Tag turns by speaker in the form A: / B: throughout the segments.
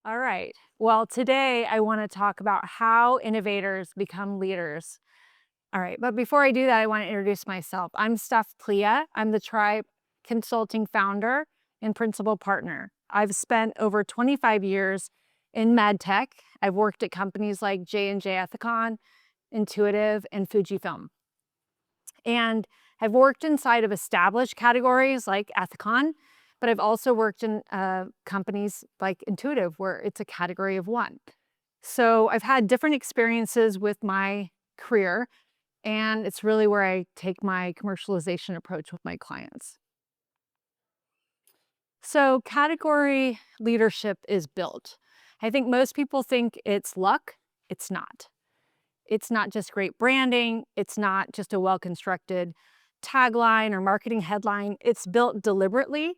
A: All right. Well, today I want to talk about how innovators become leaders. All right. But before I do that, I want to introduce myself. I'm Steph Pliha. I'm the Tribe Consulting founder and principal partner. I've spent over 25 years in MedTech. I've worked at companies like J&J Ethicon, Intuitive, and Fujifilm. And I've worked inside of established categories like Ethicon, but I've also worked in companies like Intuitive, where it's a category of one. So I've had different experiences with my career, and it's really where I take my commercialization approach with my clients. So category leadership is built. I think most people think it's luck. It's not. It's not just great branding. It's not just a well-constructed tagline or marketing headline. It's built deliberately.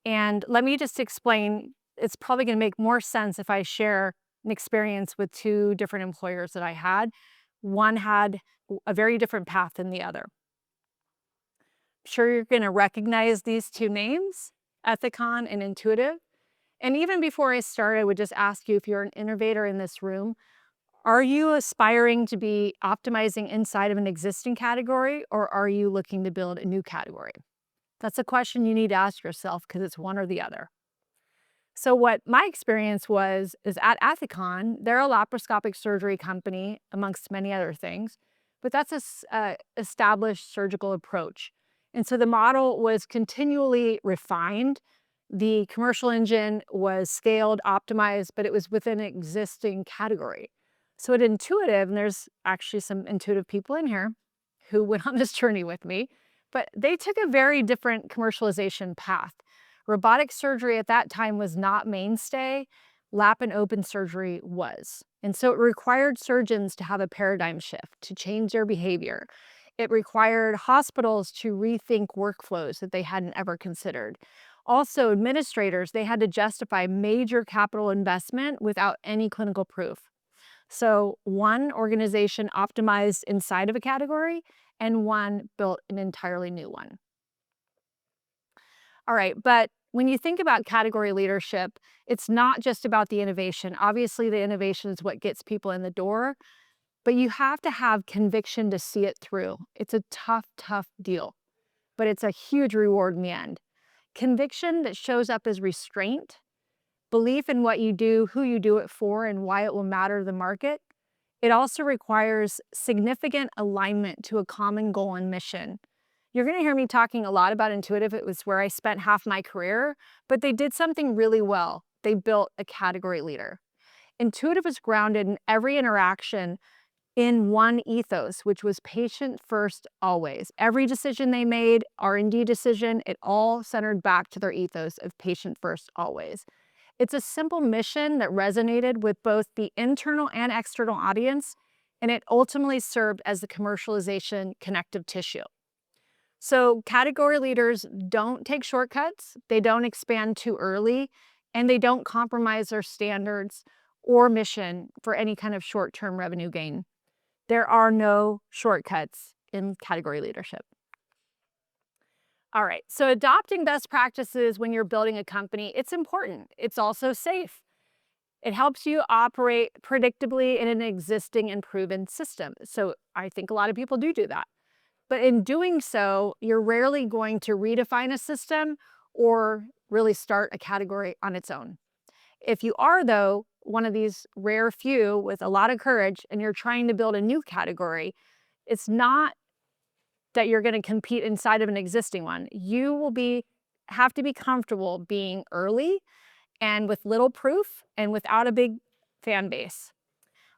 A: And let me just explain, it's probably going to make more sense if I share an experience with two different employers that I had. One had a very different path than the other. I'm sure you're going to recognize these two names, Ethicon and Intuitive. And even before I start, I would just ask you, if you're an innovator in this room, are you aspiring to be optimizing inside of an existing category, or are you looking to build a new category? That's a question you need to ask yourself, because it's one or the other. So what my experience was is at Ethicon, they're a laparoscopic surgery company, amongst many other things, but that's a established surgical approach. And so the model was continually refined. The commercial engine was scaled, optimized, but it was within an existing category. So at Intuitive, and there's actually some Intuitive people in here who went on this journey with me, but they took a very different commercialization path. Robotic surgery at that time was not mainstay. Lap and open surgery was. And so it required surgeons to have a paradigm shift, to change their behavior. It required hospitals to rethink workflows that they hadn't ever considered. Also, administrators, they had to justify major capital investment without any clinical proof. So one organization optimized inside of a category, and one built an entirely new one. All right, but when you think about category leadership, it's not just about the innovation. Obviously, the innovation is what gets people in the door, but you have to have conviction to see it through. It's a tough, tough deal, but it's a huge reward in the end. Conviction that shows up as restraint, belief in what you do, who you do it for, and why it will matter to the market. It also requires significant alignment to a common goal and mission. You're going to hear me talking a lot about Intuitive. It was where I spent half my career, but they did something really well. They built a category leader. Intuitive is grounded in every interaction in one ethos, which was patient first always. Every decision they made, R&D decision, it all centered back to their ethos of patient first always. It's a simple mission that resonated with both the internal and external audience, and it ultimately served as the commercialization connective tissue. So category leaders don't take shortcuts, they don't expand too early, and they don't compromise their standards or mission for any kind of short-term revenue gain. There are no shortcuts in category leadership. All right, so adopting best practices when you're building a company, it's important. It's also safe. It helps you operate predictably in an existing and proven system. So I think a lot of people do that. But in doing so, you're rarely going to redefine a system or really start a category on its own. If you are, though, one of these rare few with a lot of courage and you're trying to build a new category, it's not that you're going to compete inside of an existing one. You will have to be comfortable being early and with little proof and without a big fan base,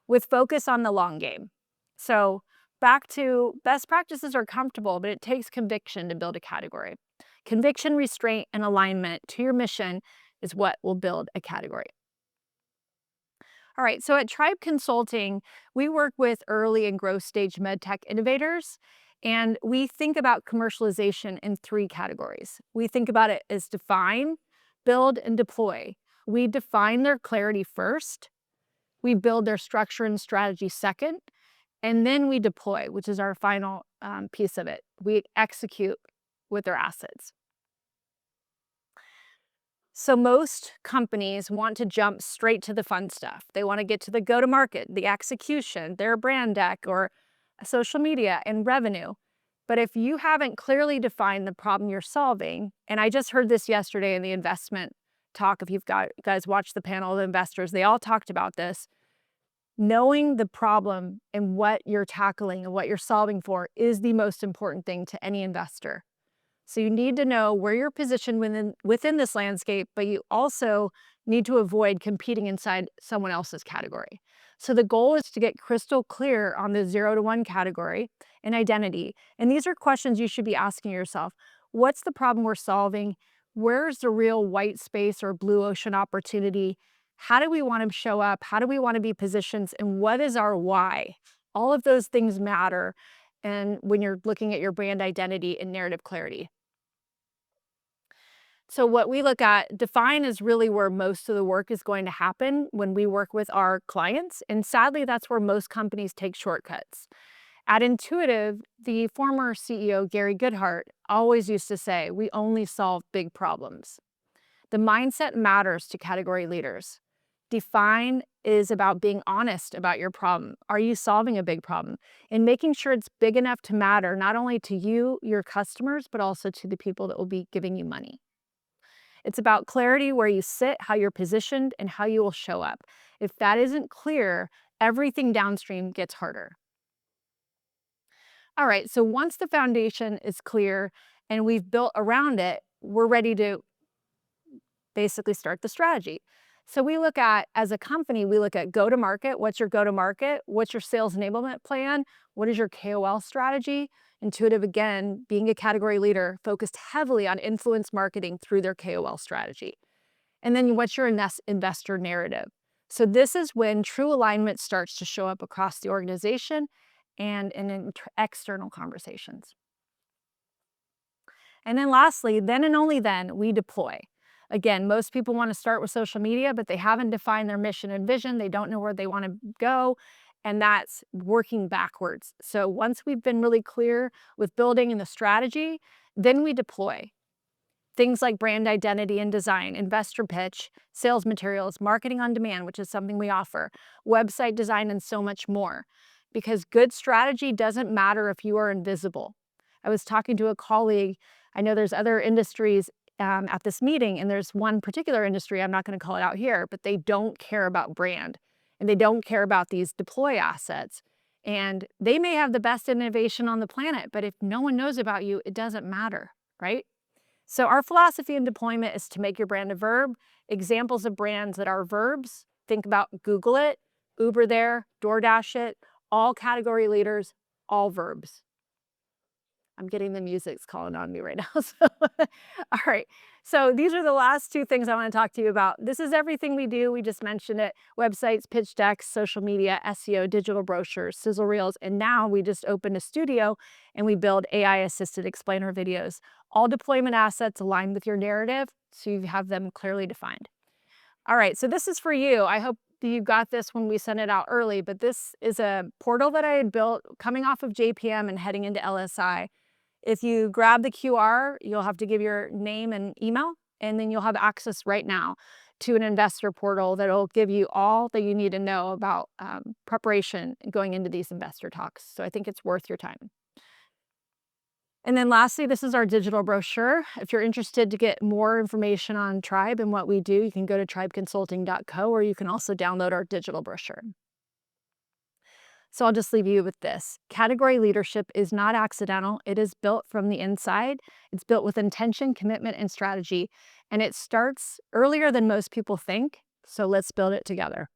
A: with focus on the long game. So back to best practices are comfortable, but it takes conviction to build a category. Conviction, restraint, and alignment to your mission is what will build a category. All right, so at Tribe Consulting, we work with early and growth stage MedTech innovators, and we think about commercialization in three categories. We think about it as define, build, and deploy. We define their clarity first, we build their structure and strategy second, and then we deploy, which is our final piece of it. We execute with their assets. So most companies want to jump straight to the fun stuff. They want to get to the go-to-market, the execution, their brand deck, or social media and revenue. But if you haven't clearly defined the problem you're solving, and I just heard this yesterday in the investment talk, if you've got guys watched the panel of investors, they all talked about this. Knowing the problem and what you're tackling and what you're solving for is the most important thing to any investor. So you need to know where you're positioned within this landscape, but you also need to avoid competing inside someone else's category. So the goal is to get crystal clear on the 0 to 1 category and identity. And these are questions you should be asking yourself. What's the problem we're solving? Where's the real white space or blue ocean opportunity? How do we want to show up? How do we want to be positioned? And what is our why? All of those things matter. And when you're looking at your brand identity and narrative clarity. So what we look at, define is really where most of the work is going to happen when we work with our clients. And sadly, that's where most companies take shortcuts. At Intuitive, the former CEO, Gary Goodhart, always used to say, we only solve big problems. The mindset matters to category leaders. Define is about being honest about your problem. Are you solving a big problem? And making sure it's big enough to matter, not only to you, your customers, but also to the people that will be giving you money. It's about clarity where you sit, how you're positioned, and how you will show up. If that isn't clear, everything downstream gets harder. All right, so once the foundation is clear and we've built around it, we're ready to basically start the strategy. So we look at, as a company, we look at go-to-market. What's your go-to-market? What's your sales enablement plan? What is your KOL strategy? Intuitive, again, being a category leader, focused heavily on influence marketing through their KOL strategy. And then what's your investor narrative? So this is when true alignment starts to show up across the organization and in external conversations. And then lastly, then and only then, we deploy. Again, most people want to start with social media, but they haven't defined their mission and vision. They don't know where they want to go. And that's working backwards. So once we've been really clear with building and the strategy, then we deploy. Things like brand identity and design, investor pitch, sales materials, marketing on demand, which is something we offer, website design, and so much more. Because good strategy doesn't matter if you are invisible. I was talking to a colleague. I know there's other industries at this meeting, and there's one particular industry, I'm not going to call it out here, but they don't care about brand and they don't care about these deploy assets. And they may have the best innovation on the planet, but if no one knows about you, it doesn't matter, right? So our philosophy in deployment is to make your brand a verb. Examples of brands that are verbs, think about Google it, Uber there, DoorDash it, all category leaders, all verbs. I'm getting the music's calling on me right now. So, all right. So these are the last two things I want to talk to you about. This is everything we do. We just mentioned it. Websites, pitch decks, social media, SEO, digital brochures, sizzle reels. And now we just opened a studio and we build AI-assisted explainer videos. All deployment assets aligned with your narrative so you have them clearly defined. All right. So this is for you. I hope you got this when we sent it out early, but this is a portal that I had built coming off of JPM and heading into LSI. If you grab the QR, you'll have to give your name and email, and then you'll have access right now to an investor portal that'll give you all that you need to know about preparation going into these investor talks. So I think it's worth your time. And then lastly, this is our digital brochure. If you're interested to get more information on Tribe and what we do, you can go to tribeconsulting.co, or you can also download our digital brochure. So I'll just leave you with this. Category leadership is not accidental. It is built from the inside. It's built with intention, commitment, and strategy. And it starts earlier than most people think. So let's build it together.